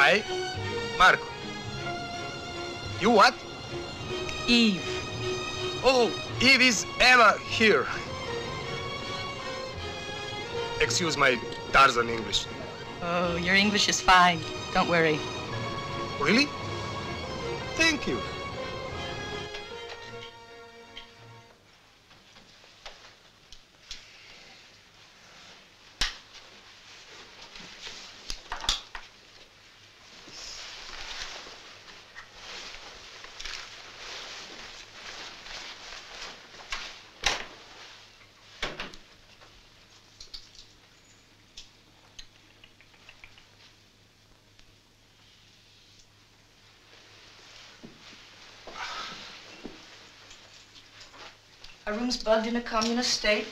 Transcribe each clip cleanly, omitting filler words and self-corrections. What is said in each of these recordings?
I, Marco. You what? Eve. Oh, Eve is Eva here. Excuse my Tarzan English. Oh, your English is fine. Don't worry. Really? Thank you. Our room's bugged in a communist state.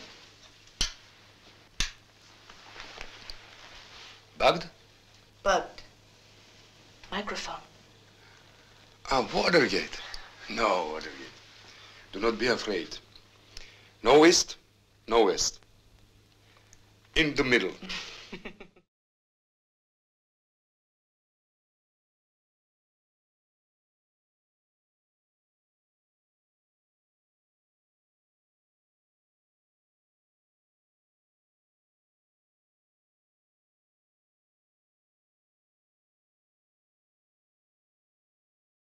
Bugged? Bugged. Microphone. Ah, Watergate. No, Watergate. Do not be afraid. No East, no West. In the middle.